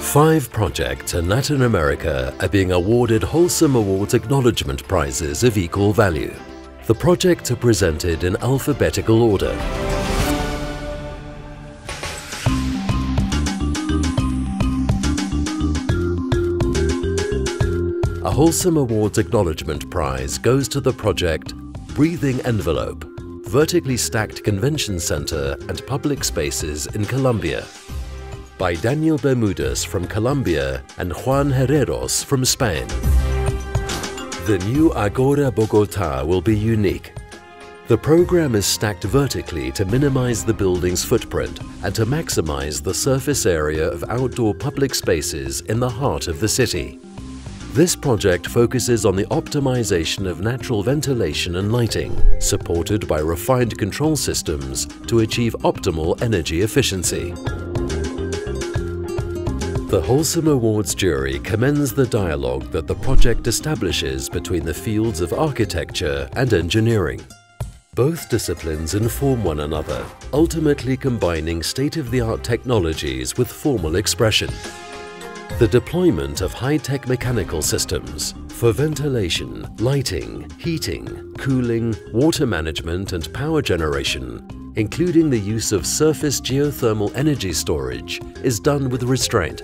5 projects in Latin America are being awarded Holcim Awards Acknowledgement Prizes of equal value. The projects are presented in alphabetical order. A Holcim Awards Acknowledgement Prize goes to the project Breathing Envelope, Vertically Stacked Convention Center and Public Spaces in Colombia, by Daniel Bermúdez from Colombia and Juan Herreros from Spain. The new Ágora Bogotá will be unique. The program is stacked vertically to minimize the building's footprint and to maximize the surface area of outdoor public spaces in the heart of the city. This project focuses on the optimization of natural ventilation and lighting, supported by refined control systems to achieve optimal energy efficiency. The Holcim Awards jury commends the dialogue that the project establishes between the fields of architecture and engineering. Both disciplines inform one another, ultimately combining state-of-the-art technologies with formal expression. The deployment of high-tech mechanical systems for ventilation, lighting, heating, cooling, water management and power generation, including the use of surface geothermal energy storage, is done with restraint.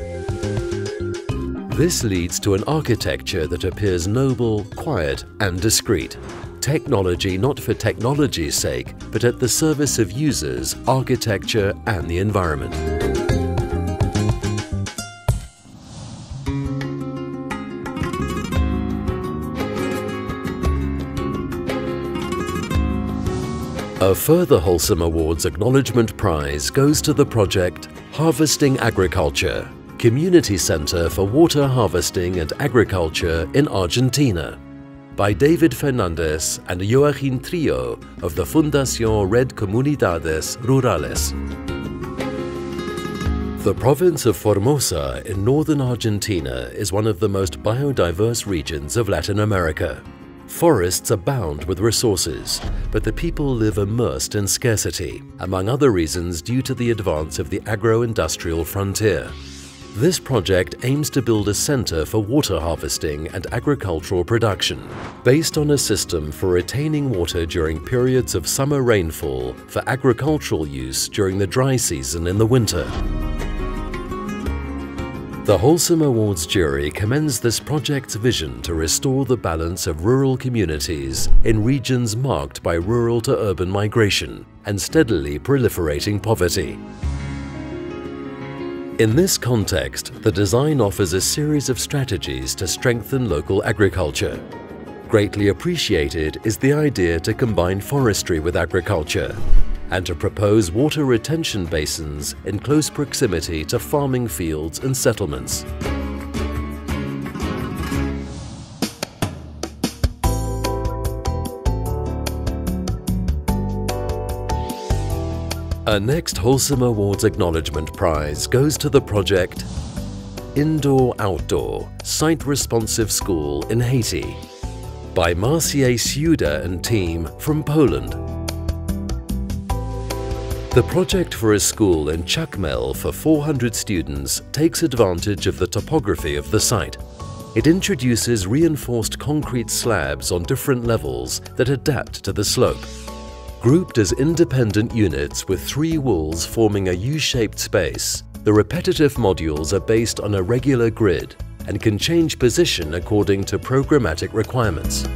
This leads to an architecture that appears noble, quiet and discreet. Technology not for technology's sake, but at the service of users, architecture and the environment. A further Holcim Awards Acknowledgement Prize goes to the project Harvesting Agriculture, Community Center for Water Harvesting and Agriculture in Argentina, by David Fernandez and Joaquin Trillo of the Fundación Red Comunidades Rurales. The province of Formosa in northern Argentina is one of the most biodiverse regions of Latin America. Forests abound with resources, but the people live immersed in scarcity, among other reasons due to the advance of the agro-industrial frontier. This project aims to build a center for water harvesting and agricultural production, based on a system for retaining water during periods of summer rainfall for agricultural use during the dry season in the winter. The Holcim Awards jury commends this project's vision to restore the balance of rural communities in regions marked by rural to urban migration and steadily proliferating poverty. In this context, the design offers a series of strategies to strengthen local agriculture. Greatly appreciated is the idea to combine forestry with agriculture and to propose water retention basins in close proximity to farming fields and settlements. A next Holcim Awards Acknowledgement Prize goes to the project Indoor-Outdoor Site-Responsive School in Haiti, by Maciej Suida and team from Poland. The project for a school in Jacmel for 400 students takes advantage of the topography of the site. It introduces reinforced concrete slabs on different levels that adapt to the slope. Grouped as independent units with 3 walls forming a U-shaped space, the repetitive modules are based on a regular grid and can change position according to programmatic requirements.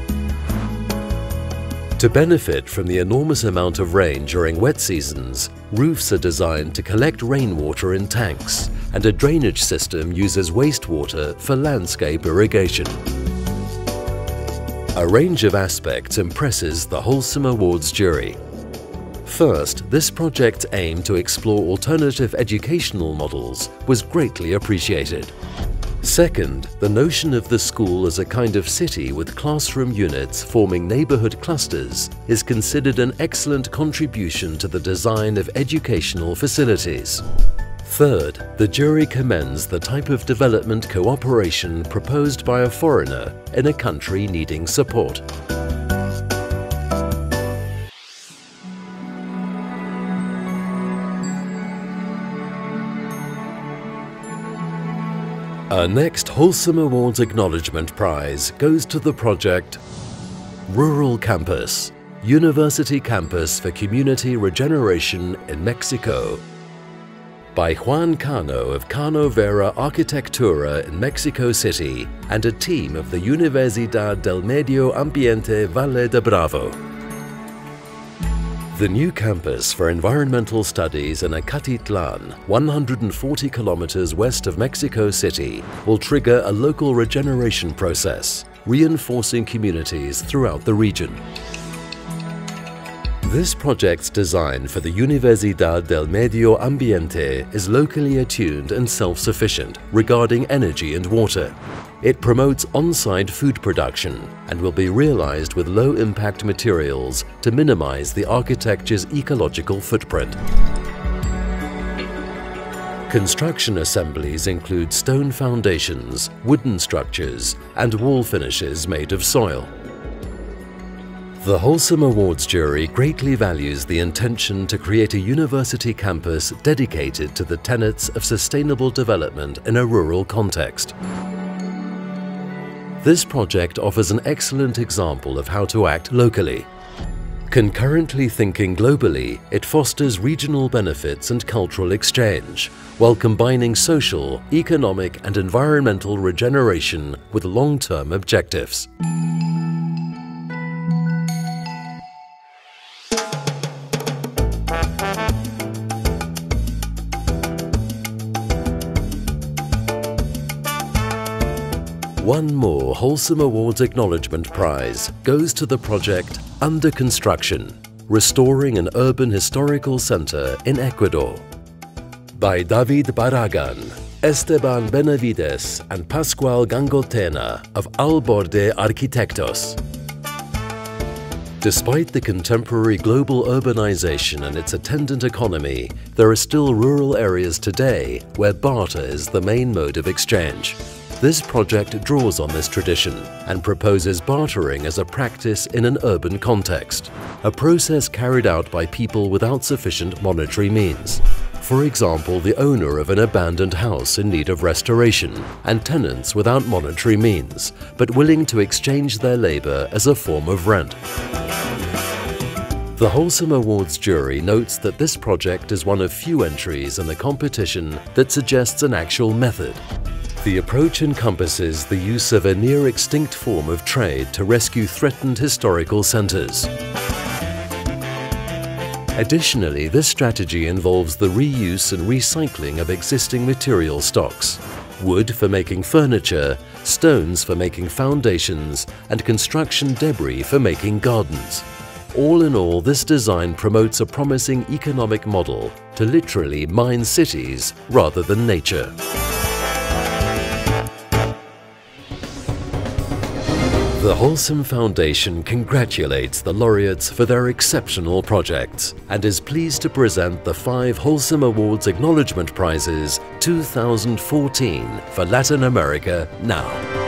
To benefit from the enormous amount of rain during wet seasons, roofs are designed to collect rainwater in tanks, and a drainage system uses wastewater for landscape irrigation. A range of aspects impresses the Holcim Awards jury. First, this project's aim to explore alternative educational models was greatly appreciated. Second, the notion of the school as a kind of city with classroom units forming neighborhood clusters is considered an excellent contribution to the design of educational facilities. Third, the jury commends the type of development cooperation proposed by a foreigner in a country needing support. Our next Holcim Awards Acknowledgement Prize goes to the project Rural Campus, University Campus for Community Regeneration in Mexico, by Juan Cano of Cano Vera Arquitectura in Mexico City and a team of the Universidad del Medio Ambiente Valle de Bravo. The new campus for environmental studies in Acatitlán, 140 kilometers west of Mexico City, will trigger a local regeneration process, reinforcing communities throughout the region. This project's design for the Universidad del Medio Ambiente is locally attuned and self-sufficient regarding energy and water. It promotes on-site food production and will be realized with low-impact materials to minimize the architecture's ecological footprint. Construction assemblies include stone foundations, wooden structures, and wall finishes made of soil. The Holcim Awards jury greatly values the intention to create a university campus dedicated to the tenets of sustainable development in a rural context. This project offers an excellent example of how to act locally. Concurrently thinking globally, it fosters regional benefits and cultural exchange, while combining social, economic, and environmental regeneration with long-term objectives. One more Holcim Awards Acknowledgement Prize goes to the project Under Construction, Restoring an Urban Historical Center in Ecuador, by David Barragan, Esteban Benavides and Pascual Gangotena of Borde Arquitectos. Despite the contemporary global urbanization and its attendant economy, there are still rural areas today where barter is the main mode of exchange. This project draws on this tradition and proposes bartering as a practice in an urban context, a process carried out by people without sufficient monetary means. For example, the owner of an abandoned house in need of restoration and tenants without monetary means, but willing to exchange their labor as a form of rent. The Holcim Awards jury notes that this project is one of few entries in the competition that suggests an actual method. The approach encompasses the use of a near-extinct form of trade to rescue threatened historical centers. Additionally, this strategy involves the reuse and recycling of existing material stocks: wood for making furniture, stones for making foundations, and construction debris for making gardens. All in all, this design promotes a promising economic model to literally mine cities rather than nature. The Holcim Foundation congratulates the laureates for their exceptional projects and is pleased to present the 5 Holcim Awards Acknowledgement Prizes 2014 for Latin America now.